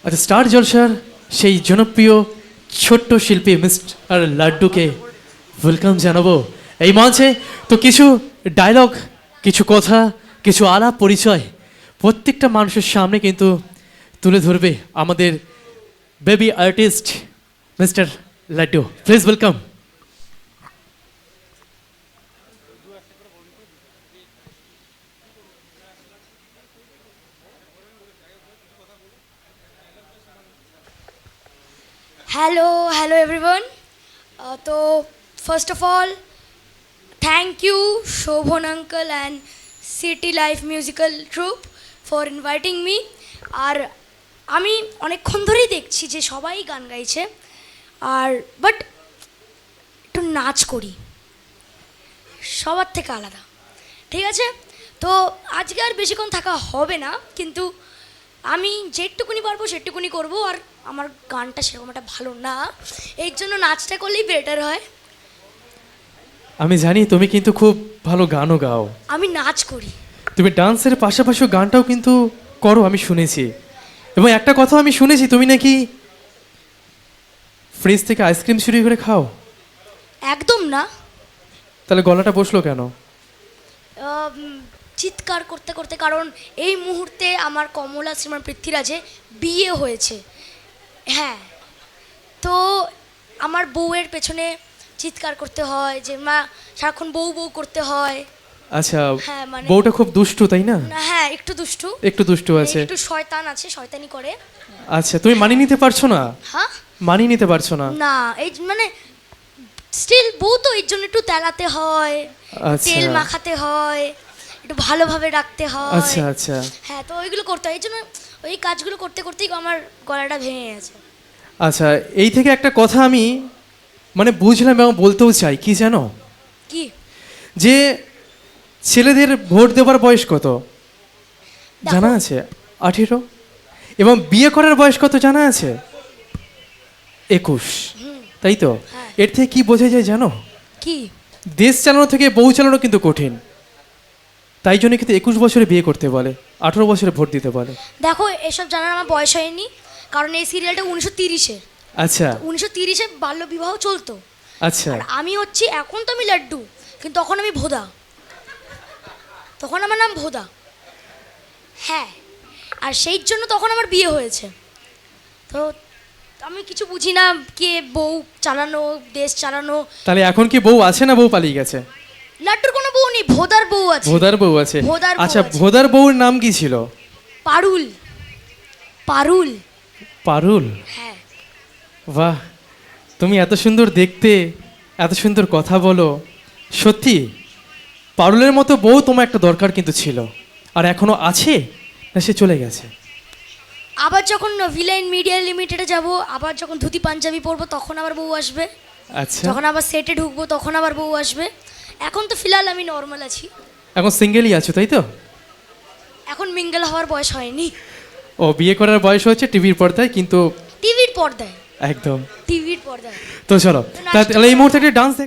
আচ্ছা, স্টার জলসার সেই জনপ্রিয় ছোট্ট শিল্পী মিস্টার লাড্ডুকে ওয়েলকাম জানাবো এই মঞ্চে। তো কিছু ডায়লগ, কিছু কথা, কিছু আলাপ পরিচয় প্রত্যেকটা মানুষের সামনে কিন্তু তুলে ধরবে আমাদের baby artist Mister Laddu. Please welcome. Hello everyone. So first of all, thank you Shobhan uncle and City Life Musical Troupe for inviting me. আর আমি অনেকক্ষণ ধরেই দেখছি যে সবাই গান গাইছে, আর বাট একটু নাচ করি সবার থেকে আলাদা, ঠিক আছে? তো আজকে আর বেশিক্ষণ থাকা হবে না, কিন্তু আমি যেটুকুনি পারবো সেটুকুনি করবো। আর আমার গানটা সেরকম একটা ভালো না, এই জন্য নাচটা করলেই বেটার হয়। আমি জানি তুমি কিন্তু খুব ভালো গানও গাও, আমি নাচ করি। তুমি ডান্সের পাশাপাশি গানটাও কিন্তু করো, আমি শুনেছি। এবং একটা কথা আমি শুনেছি, তুমি নাকি ফ্রিজ থেকে আইসক্রিম চুরি করে খাও। একদম না। তাহলে গলাটা বসলো কেন? চিৎকার করতে করতে, কারণ এই মুহূর্তে আমার কমলা শ্রীমান পৃথ্বীরাজে বিয়ে হয়েছে। হ্যাঁ, তো আমার বউয়ের পেছনে চিৎকার করতে হয়, যে মা সারাক্ষণ বউ বউ করতে হয়। আচ্ছা, হ্যাঁ, মানে বউটা খুব দুষ্টু তাই না? হ্যাঁ, একটু দুষ্টু, একটু দুষ্টু আছে, একটু শয়তান আছে, শয়তানি করে। আচ্ছা, তুমি মানিয়ে নিতে পারছো না? হ্যাঁ, মানিয়ে নিতে পারছো না? না, এই মানে স্টিল বউ তো, এর জন্য একটু তেলাতে হয়, আচ্ছা তেল মাখাতে হয়, একটু ভালোভাবে রাখতে হয়। আচ্ছা আচ্ছা হ্যাঁ, তো ওইগুলো করতে হয়, এই জন্য ওই কাজগুলো করতে করতেই আমার গলাটা ভেঙে গেছে। আচ্ছা, এই থেকে একটা কথা আমি মানে বুঝলাম এবং বলতেও চাই, কি জানো? কি? যে ছেলেদের ভোট দেওয়ার বয়স কত দেখো। জানা আছে? 18। এবং বিয়ে করার বয়স কত জানা আছে? 21, তাই তো? হ্যাঁ। এর থেকে কি বোঝা যায় জানো? কি? দেশ চালানো থেকে বউ চালানো কিন্তু কঠিন। তাই জন্য কিন্তু 21 বছরে বিয়ে করতে বলে, 18 বছরে ভোট দিতে বলে। দেখো, এসব জানার আমার বয়স হয়নি, কারণ এই সিরিয়ালটা 1930-এর। আচ্ছা 1930-এ বাল্য বিবাহ চলতো। আচ্ছা আর আমি হচ্ছি, এখন তো আমি লাড্ডু, কিন্তু তখন আমি ভোদা, তখন আমার নাম ভোদা। হ্যাঁ, আর সেই জন্য তখন আমার বিয়ে হয়েছে। তো আমি কিছু বুঝি না, কে বউ চালানো, দেশ চালানো। তাহলে এখন কি বউ আছে না বউ পালিয়ে গেছে? লাড্ডুর কোনো বউ নেই, ভোদার বউ আছে। ভোদার বউ আছে? ভোদার বউ আচ্ছা, আছে। ভোদার বউর নাম কি ছিল? পারুল। পারুল। পারুল? হ্যাঁ। বাহ, তুমি এত সুন্দর দেখতে, এত সুন্দর কথা বলো, সত্যি পারুলের মতো বউ তোমার একটা দরকার কিন্তু ছিল। আর এখনো আছে না সে চলে গেছে? আবার যখন ভিলাইন মিডিয়া লিমিটেডে যাব, আবার যখন ধুতি পাঞ্জাবি পরবো, তখন আবার বউ আসবে। আচ্ছা, যখন আবার সেটে ঢুকবো, তখন আবার বউ আসবে। এখন তো ফিলহাল আমি নর্মাল আছি। এখন সিঙ্গেলই আছো তাই তো? এখন মিঙ্গেল হওয়ার বয়স হয়নি। ও, বিয়ে করার বয়স হচ্ছে টিভির পর্দায়, কিন্তু টিভির পর্দায়, একদম। টিভির পর্দায়। তো চলো, তাহলে এই মুহূর্তে একটা ডান্স দেখ।